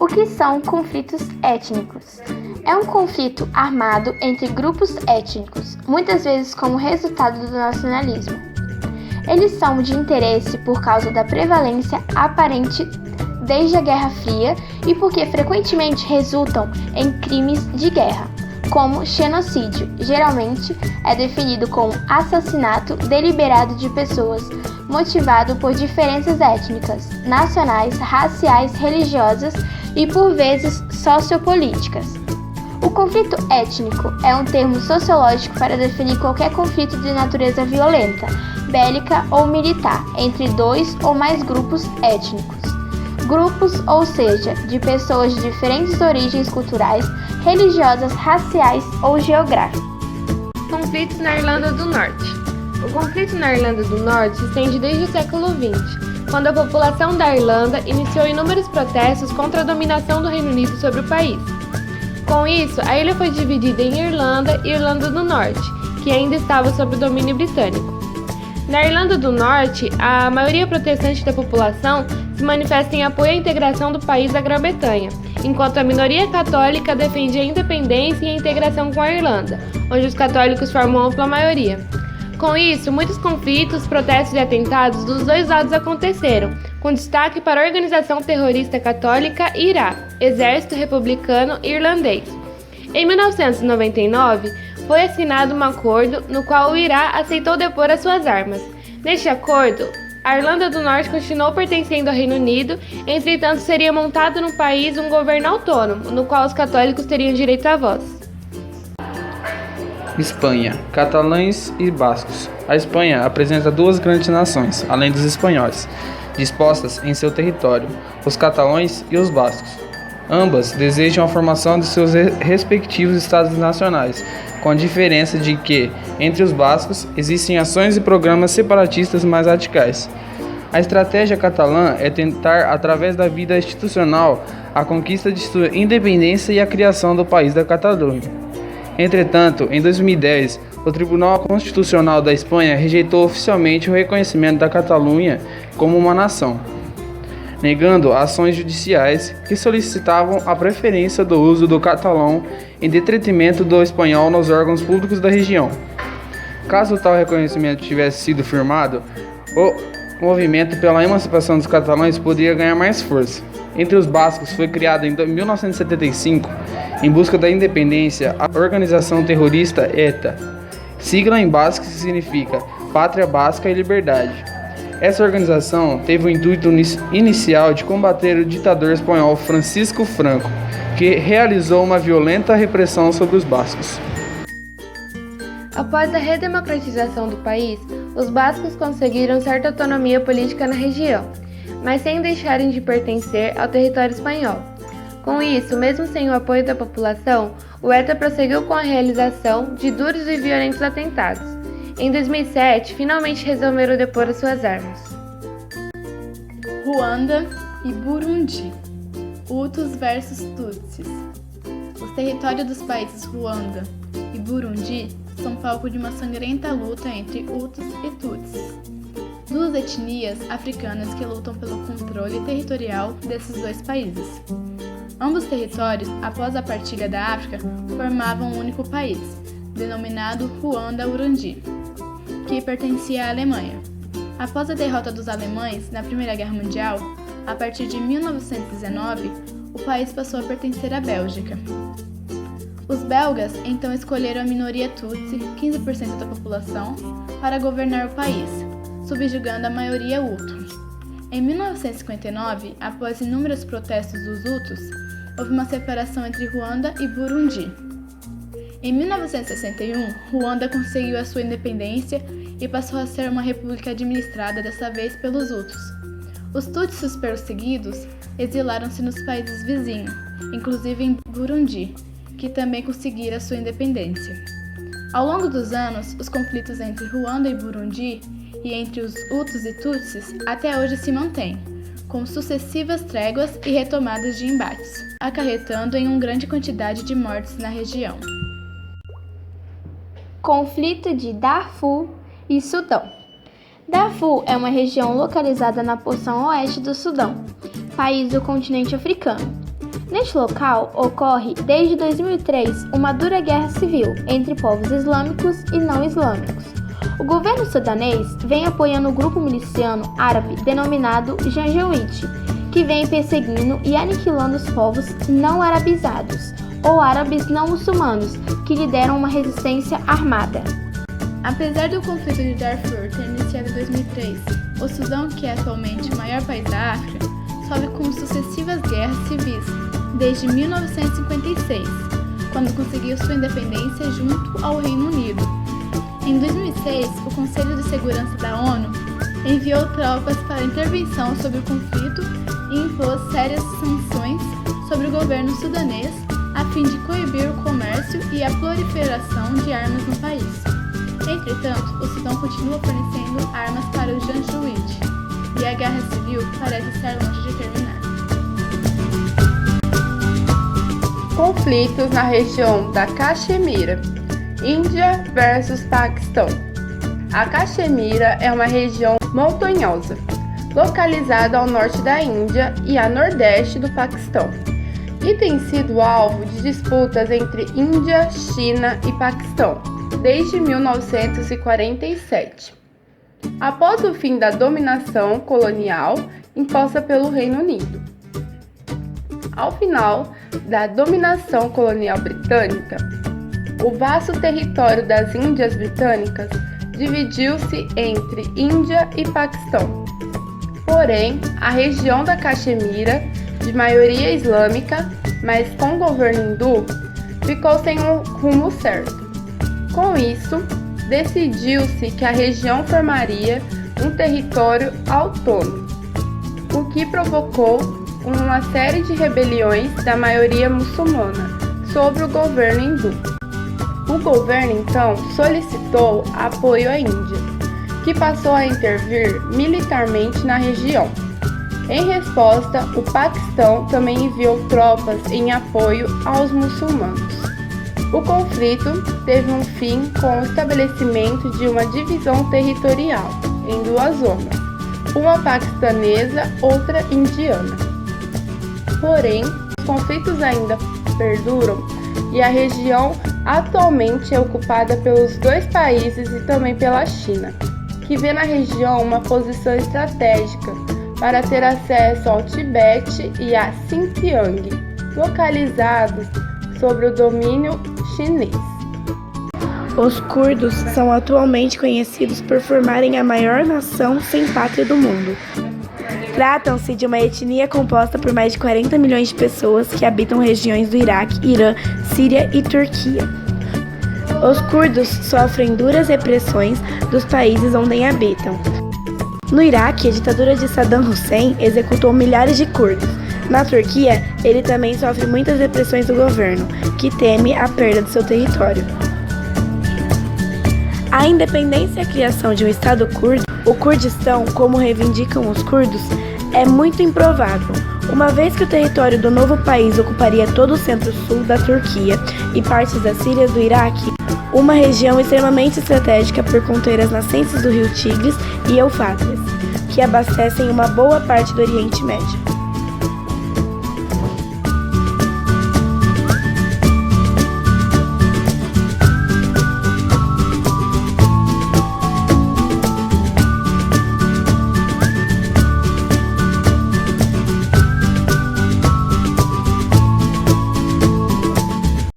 O que são conflitos étnicos? É um conflito armado entre grupos étnicos, muitas vezes como resultado do nacionalismo. Eles são de interesse por causa da prevalência aparente desde a Guerra Fria e porque frequentemente resultam em crimes de guerra, como genocídio. Geralmente é definido como assassinato deliberado de pessoas motivado por diferenças étnicas, nacionais, raciais, religiosas e por vezes sociopolíticas. O conflito étnico é um termo sociológico para definir qualquer conflito de natureza violenta, bélica ou militar entre dois ou mais grupos étnicos. Grupos, ou seja, de pessoas de diferentes origens culturais, religiosas, raciais ou geográficas. Conflitos na Irlanda do Norte. O conflito na Irlanda do Norte se estende desde o século XX, quando a população da Irlanda iniciou inúmeros protestos contra a dominação do Reino Unido sobre o país. Com isso, a ilha foi dividida em Irlanda e Irlanda do Norte, que ainda estava sob o domínio britânico. Na Irlanda do Norte, a maioria protestante da população se manifesta em apoio à integração do país à Grã-Bretanha, enquanto a minoria católica defende a independência e a integração com a Irlanda, onde os católicos formam ampla maioria. Com isso, muitos conflitos, protestos e atentados dos dois lados aconteceram, com destaque para a organização terrorista católica IRA, Exército Republicano Irlandês. Em 1999, foi assinado um acordo no qual o Irã aceitou depor as suas armas. Neste acordo, a Irlanda do Norte continuou pertencendo ao Reino Unido, entretanto seria montado no país um governo autônomo, no qual os católicos teriam direito à voz. Espanha, catalães e bascos. A Espanha apresenta duas grandes nações, além dos espanhóis, dispostas em seu território, os catalães e os bascos. Ambas desejam a formação de seus respectivos estados nacionais, com a diferença de que, entre os bascos, existem ações e programas separatistas mais radicais. A estratégia catalã é tentar, através da vida institucional, a conquista de sua independência e a criação do país da Catalunha. Entretanto, em 2010, o Tribunal Constitucional da Espanha rejeitou oficialmente o reconhecimento da Catalunha como uma nação, negando ações judiciais que solicitavam a preferência do uso do catalão em detrimento do espanhol nos órgãos públicos da região. Caso tal reconhecimento tivesse sido firmado, o movimento pela emancipação dos catalães poderia ganhar mais força. Entre os bascos foi criada em 1975, em busca da independência, a organização terrorista ETA, sigla em basco que significa Pátria Basca e Liberdade. Essa organização teve o intuito inicial de combater o ditador espanhol Francisco Franco, que realizou uma violenta repressão sobre os bascos. Após a redemocratização do país, os bascos conseguiram certa autonomia política na região, mas sem deixarem de pertencer ao território espanhol. Com isso, mesmo sem o apoio da população, o ETA prosseguiu com a realização de duros e violentos atentados. Em 2007, finalmente resolveram depor as suas armas. Ruanda e Burundi. Hutus versus Tutsis. Os territórios dos países Ruanda e Burundi são palco de uma sangrenta luta entre Hutus e Tutsis, duas etnias africanas que lutam pelo controle territorial desses dois países. Ambos territórios, após a partilha da África, formavam um único país, denominado Ruanda-Urundi, que pertencia à Alemanha. Após a derrota dos alemães na Primeira Guerra Mundial, a partir de 1919, o país passou a pertencer à Bélgica. Os belgas então escolheram a minoria Tutsi, 15% da população, para governar o país, subjugando a maioria Hutu. Em 1959, após inúmeros protestos dos Hutus, houve uma separação entre Ruanda e Burundi. Em 1961, Ruanda conseguiu a sua independência e passou a ser uma república administrada dessa vez pelos Hutus. Os Tutsis perseguidos exilaram-se nos países vizinhos, inclusive em Burundi, que também conseguiram a sua independência. Ao longo dos anos, os conflitos entre Ruanda e Burundi e entre os Hutus e Tutsis até hoje se mantêm, com sucessivas tréguas e retomadas de embates, acarretando em uma grande quantidade de mortes na região. Conflito de Darfur e Sudão. Darfur é uma região localizada na porção oeste do Sudão, país do continente africano. Neste local ocorre, desde 2003, uma dura guerra civil entre povos islâmicos e não islâmicos. O governo sudanês vem apoiando o grupo miliciano árabe denominado Janjaweed, que vem perseguindo e aniquilando os povos não arabizados, ou árabes não muçulmanos, que lideram uma resistência armada. Apesar do conflito de Darfur ter iniciado em 2003, o Sudão, que é atualmente o maior país da África, sofre com sucessivas guerras civis desde 1956, quando conseguiu sua independência junto ao Reino Unido. Em 2006, o Conselho de Segurança da ONU enviou tropas para intervenção sobre o conflito e impôs sérias sanções sobre o governo sudanês a fim de coibir o comércio e a proliferação de armas no país. Entretanto, o Sudão continua fornecendo armas para o Janjaweed e a guerra civil parece estar longe de terminar. Conflitos na região da Caxemira, Índia versus Paquistão. A Caxemira é uma região montanhosa, localizada ao norte da Índia e a nordeste do Paquistão, e tem sido alvo de disputas entre Índia, China e Paquistão desde 1947, após o fim da dominação colonial imposta pelo Reino Unido. Ao final da dominação colonial britânica, o vasto território das Índias Britânicas dividiu-se entre Índia e Paquistão. Porém, a região da Caxemira, de maioria islâmica, mas com governo hindu, ficou sem um rumo certo. Com isso, decidiu-se que a região formaria um território autônomo, o que provocou uma série de rebeliões da maioria muçulmana sobre o governo hindu. O governo então solicitou apoio à Índia, que passou a intervir militarmente na região. Em resposta, o Paquistão também enviou tropas em apoio aos muçulmanos. O conflito teve um fim com o estabelecimento de uma divisão territorial em duas zonas, uma paquistanesa, outra indiana. Porém, os conflitos ainda perduram e a região atualmente é ocupada pelos dois países e também pela China, que vê na região uma posição estratégica para ter acesso ao Tibete e a Xinjiang, localizados sob o domínio chinês. Os curdos são atualmente conhecidos por formarem a maior nação sem pátria do mundo. Tratam-se de uma etnia composta por mais de 40 milhões de pessoas que habitam regiões do Iraque, Irã, Síria e Turquia. Os curdos sofrem duras repressões dos países onde habitam. No Iraque, a ditadura de Saddam Hussein executou milhares de curdos. Na Turquia, ele também sofre muitas repressões do governo, que teme a perda de seu território. A independência e a criação de um Estado curdo, o Kurdistão, como reivindicam os curdos, é muito improvável, uma vez que o território do novo país ocuparia todo o centro-sul da Turquia e partes da Síria e do Iraque, uma região extremamente estratégica por conter as nascentes do rio Tigres e Eufrates, que abastecem uma boa parte do Oriente Médio.